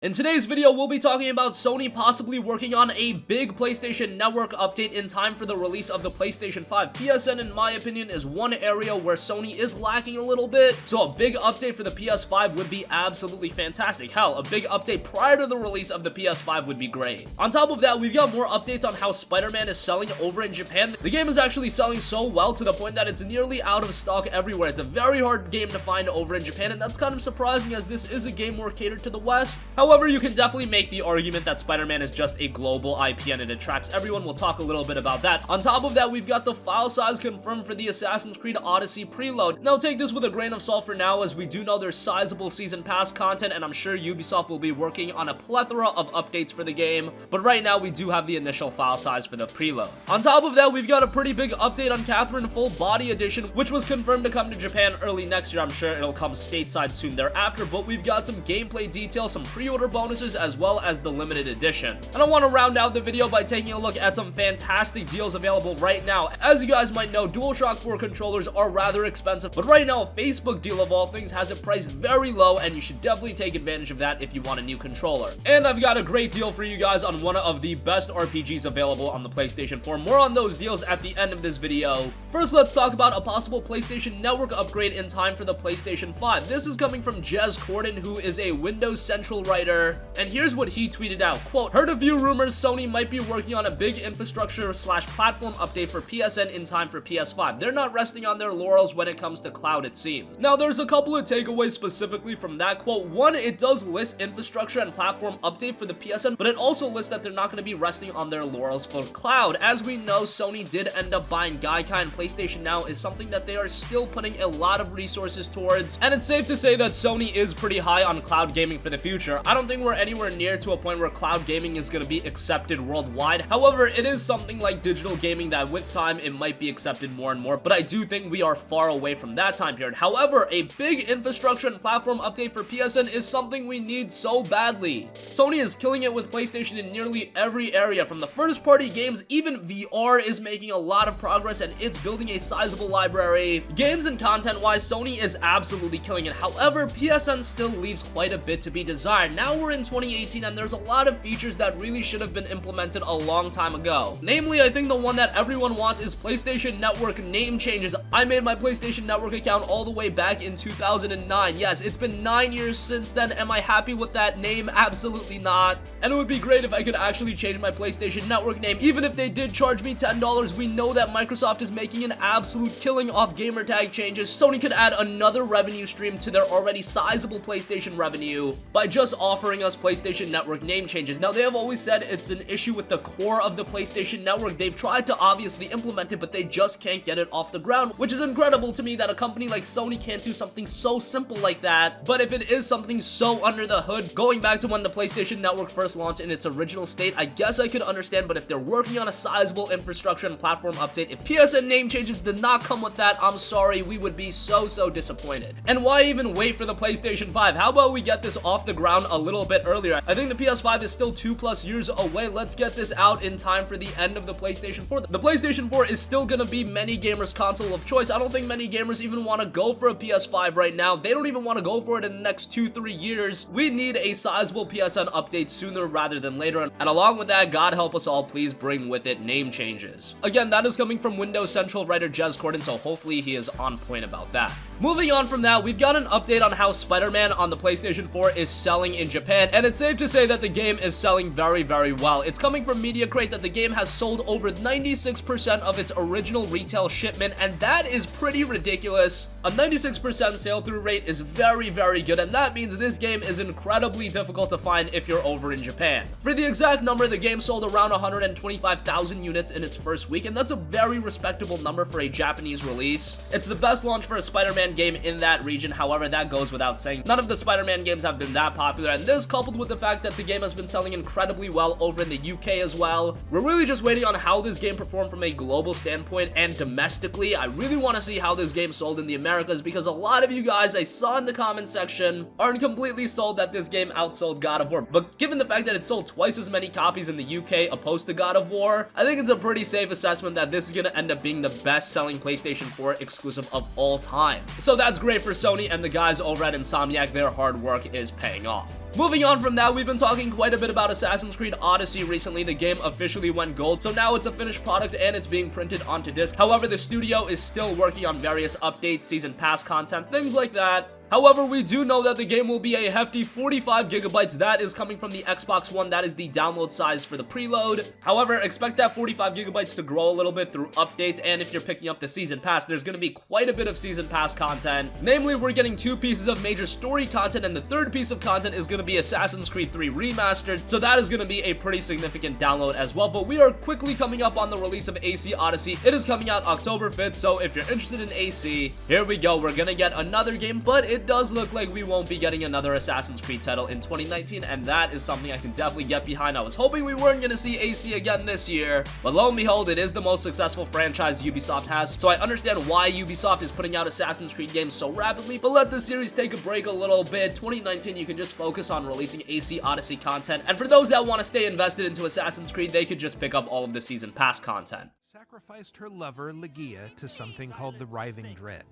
In today's video, we'll be talking about Sony possibly working on a big PlayStation Network update in time for the release of the PlayStation 5. PSN, in my opinion, is one area where Sony is lacking a little bit, so a big update for the PS5 would be absolutely fantastic. Hell, a big update prior to the release of the PS5 would be great. On top of that, we've got more updates on how Spider-Man is selling over in Japan. The game is actually selling so well to the point that it's nearly out of stock everywhere. It's a very hard game to find over in Japan, and that's kind of surprising as this is a game more catered to the West. However, you can definitely make the argument that Spider-Man is just a global IP and it attracts everyone. We'll talk a little bit about that. On top of that, we've got the file size confirmed for the Assassin's Creed Odyssey preload. Now, take this with a grain of salt for now, as we do know there's sizable season pass content, and I'm sure Ubisoft will be working on a plethora of updates for the game, but right now we do have the initial file size for the preload. On top of that, we've got a pretty big update on Catherine Full Body Edition, which was confirmed to come to Japan early next year. I'm sure it'll come stateside soon thereafter, but we've got some gameplay details, some pre-order bonuses, as well as the limited edition. And I want to round out the video by taking a look at some fantastic deals available right now. As you guys might know, DualShock 4 controllers are rather expensive, but right now a Facebook deal of all things has it priced very low, and you should definitely take advantage of that if you want a new controller. And I've got a great deal for you guys on one of the best RPGs available on the PlayStation 4. More on those deals at the end of this video. First, let's talk about a possible PlayStation Network upgrade in time for the PlayStation 5. This is coming from Jez Corden, who is a Windows Central writer, and here's what he tweeted out, quote, "Heard a few rumors Sony might be working on a big infrastructure/platform update for PSN in time for PS5. They're not resting on their laurels when it comes to cloud, it seems." Now, there's a couple of takeaways specifically from that quote. One, it does list infrastructure and platform update for the PSN, but it also lists that they're not going to be resting on their laurels for cloud. As we know, Sony did end up buying Gaikai, and PlayStation Now is something that they are still putting a lot of resources towards, and it's safe to say that Sony is pretty high on cloud gaming for the future. I don't think we're anywhere near to a point where cloud gaming is going to be accepted worldwide. However, it is something like digital gaming that with time it might be accepted more and more, but I do think we are far away from that time period. However, a big infrastructure and platform update for PSN is something we need so badly. Sony is killing it with PlayStation in nearly every area, from the first party games. Even VR is making a lot of progress, and it's building a sizable library. Games and content wise, Sony is absolutely killing it. However, PSN still leaves quite a bit to be desired. Now we're in 2018, and there's a lot of features that really should have been implemented a long time ago. Namely, I think the one that everyone wants is PlayStation Network name changes. I made my PlayStation Network account all the way back in 2009. Yes, it's been 9 years since then. Am I happy with that name? Absolutely not. And it would be great if I could actually change my PlayStation Network name. Even if they did charge me $10, we know that Microsoft is making an absolute killing off gamertag changes. Sony could add another revenue stream to their already sizable PlayStation revenue by just offering us PlayStation Network name changes. Now, they have always said it's an issue with the core of the PlayStation Network. They've tried to obviously implement it, but they just can't get it off the ground, which is incredible to me that a company like Sony can't do something so simple like that. But if it is something so under the hood, going back to when the PlayStation Network first launched in its original state, I guess I could understand. But if they're working on a sizable infrastructure and platform update, if PSN name changes did not come with that, I'm sorry, we would be so disappointed. And why even wait for the PlayStation 5? How about we get this off the ground a little bit earlier? I think the PS5 is still 2+ years away. Let's get this out in time for the end of the PlayStation 4. The PlayStation 4 is still gonna be many gamers' console of choice. I don't think many gamers even want to go for a PS5 right now. They don't even want to go for it in the next 2-3 years. We need a sizable PSN update sooner rather than later, and along with that, God help us all, please bring with it name changes. Again, that is coming from Windows Central writer Jez Corden, so hopefully he is on point about that. Moving on from that, we've got an update on how Spider-Man on the PlayStation 4 is selling in Japan, and it's safe to say that the game is selling very well. It's coming from Media Crate that the game has sold over 96% of its original retail shipment, and that is pretty ridiculous. A 96% sale-through rate is very good, and that means this game is incredibly difficult to find if you're over in Japan. For the exact number, the game sold around 125,000 units in its first week, and that's a very respectable number for a Japanese release. It's the best launch for a Spider-Man game in that region. However, that goes without saying. None of the Spider-Man games have been that popular, and this, coupled with the fact that the game has been selling incredibly well over in the UK as well, we're really just waiting on how this game performed from a global standpoint and domestically. I really want to see how this game sold in the Americas, because a lot of you guys I saw in the comment section aren't completely sold that this game outsold God of War. But given the fact that it sold twice as many copies in the UK opposed to God of War, I think it's a pretty safe assessment that this is going to end up being the best-selling PlayStation 4 exclusive of all time. So that's great for Sony and the guys over at Insomniac. Their hard work is paying off. Moving on from that, we've been talking quite a bit about Assassin's Creed Odyssey recently. The game officially went gold, so now it's a finished product and it's being printed onto disc. However, the studio is still working on various updates, season pass content, things like that. However, we do know that the game will be a hefty 45 gigabytes. That is coming from the Xbox One. That is the download size for the preload. However, expect that 45 gigabytes to grow a little bit through updates, and if you're picking up the season pass, there's going to be quite a bit of season pass content. Namely, we're getting 2 pieces of major story content, and the 3rd piece of content is going to be Assassin's Creed 3 Remastered, so that is going to be a pretty significant download as well. But we are quickly coming up on the release of AC Odyssey. It is coming out October 5th, so if you're interested in AC, here we go. We're going to get another game, but it does look like we won't be getting another Assassin's Creed title in 2019, and that is something I can definitely get behind. I was hoping we weren't going to see AC again this year, but lo and behold, it is the most successful franchise Ubisoft has, so I understand why Ubisoft is putting out Assassin's Creed games so rapidly, but let the series take a break a little bit. 2019, you can just focus on releasing AC Odyssey content, and for those that want to stay invested into Assassin's Creed, they could just pick up all of the season pass content. Sacrificed her lover, Legia, to something called the Writhing Dread.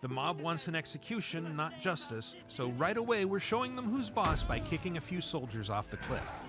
The mob wants an execution, not justice, so right away we're showing them who's boss by kicking a few soldiers off the cliff.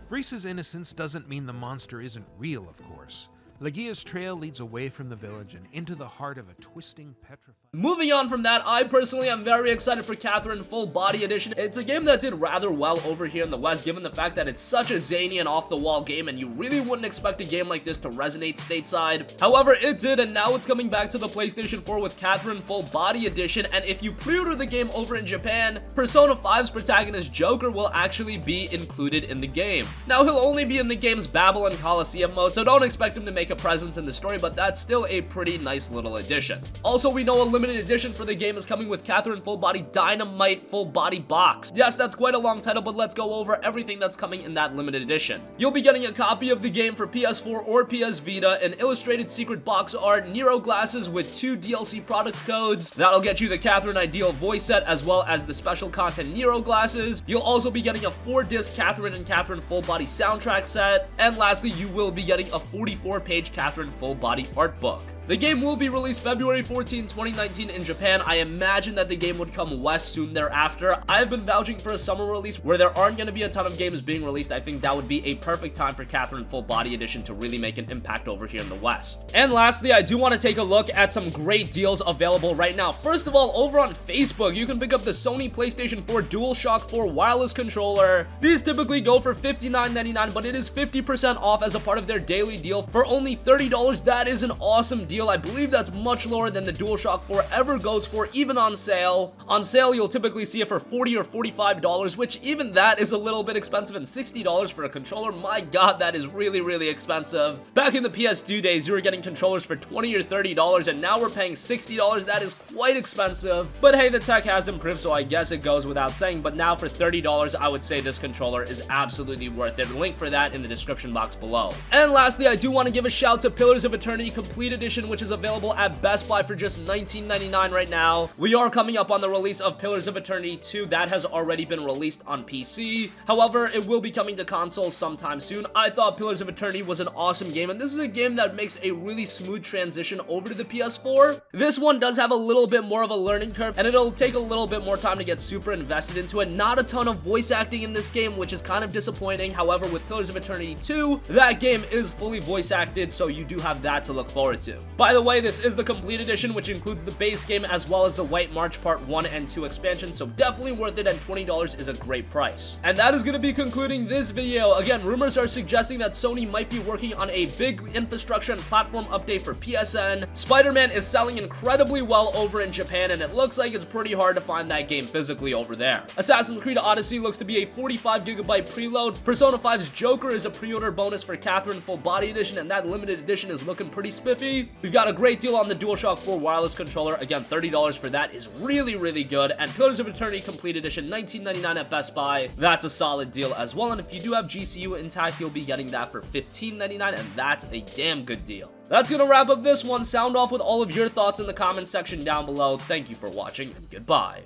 Greece's innocence doesn't mean the monster isn't real, of course. Legia's trail leads away from the village and into the heart of a twisting, petrified... Moving on from that, I personally am very excited for Catherine Full Body Edition. It's a game that did rather well over here in the West, given the fact that it's such a zany and off-the-wall game, and you really wouldn't expect a game like this to resonate stateside. However, it did, and now it's coming back to the PlayStation 4 with Catherine Full Body Edition, and if you pre-order the game over in Japan, Persona 5's protagonist Joker will actually be included in the game. Now, he'll only be in the game's Babylon Coliseum mode, so don't expect him to make a presence in the story, but that's still a pretty nice little addition. Also, we know a limited edition for the game is coming with Catherine Full Body Dynamite Full Body Box. Yes, that's quite a long title, but let's go over everything that's coming in that limited edition. You'll be getting a copy of the game for PS4 or PS Vita, an illustrated secret box art, Nero glasses with 2 DLC product codes. That'll get you the Catherine Ideal voice set, as well as the special content Nero glasses. You'll also be getting a 4-disc Catherine and Catherine Full Body soundtrack set. And lastly, you will be getting a 44-page Catherine Full Body art book. The game will be released February 14, 2019 in Japan. I imagine that the game would come west soon thereafter. I've been vouching for a summer release where there aren't going to be a ton of games being released. I think that would be a perfect time for Catherine Full Body Edition to really make an impact over here in the West. And lastly, I do want to take a look at some great deals available right now. First of all, over on Facebook, you can pick up the Sony PlayStation 4 DualShock 4 wireless controller. These typically go for $59.99, but it is 50% off as a part of their daily deal for only $30. That is an awesome deal. I believe that's much lower than the DualShock 4 ever goes for, even on sale. On sale, you'll typically see it for $40 or $45, which even that is a little bit expensive, and $60 for a controller. My god, that is really, really expensive. Back in the PS2 days, you were getting controllers for $20 or $30, and now we're paying $60. That is quite expensive. But hey, the tech has improved, so I guess it goes without saying. But now for $30, I would say this controller is absolutely worth it. Link for that in the description box below. And lastly, I do want to give a shout to Pillars of Eternity Complete Edition, which is available at Best Buy for just $19.99 right now. We are coming up on the release of Pillars of Eternity 2. That has already been released on PC. However, it will be coming to consoles sometime soon. I thought Pillars of Eternity was an awesome game, and this is a game that makes a really smooth transition over to the PS4. This one does have a little bit more of a learning curve, and it'll take a little bit more time to get super invested into it. Not a ton of voice acting in this game, which is kind of disappointing. However, with Pillars of Eternity 2, that game is fully voice acted, so you do have that to look forward to. By the way, this is the complete edition, which includes the base game as well as the White March Part 1 and 2 expansion, so definitely worth it, and $20 is a great price. And that is going to be concluding this video. Again, rumors are suggesting that Sony might be working on a big infrastructure and platform update for PSN. Spider-Man is selling incredibly well over in Japan, and it looks like it's pretty hard to find that game physically over there. Assassin's Creed Odyssey looks to be a 45GB preload. Persona 5's Joker is a pre-order bonus for Catherine Full Body Edition, and that limited edition is looking pretty spiffy. We've got a great deal on the DualShock 4 wireless controller. Again, $30 for that is really, really good. And Pillars of Eternity Complete Edition, $19.99 at Best Buy. That's a solid deal as well. And if you do have GCU intact, you'll be getting that for $15.99, and that's a damn good deal. That's gonna wrap up this one. Sound off with all of your thoughts in the comments section down below. Thank you for watching, and goodbye.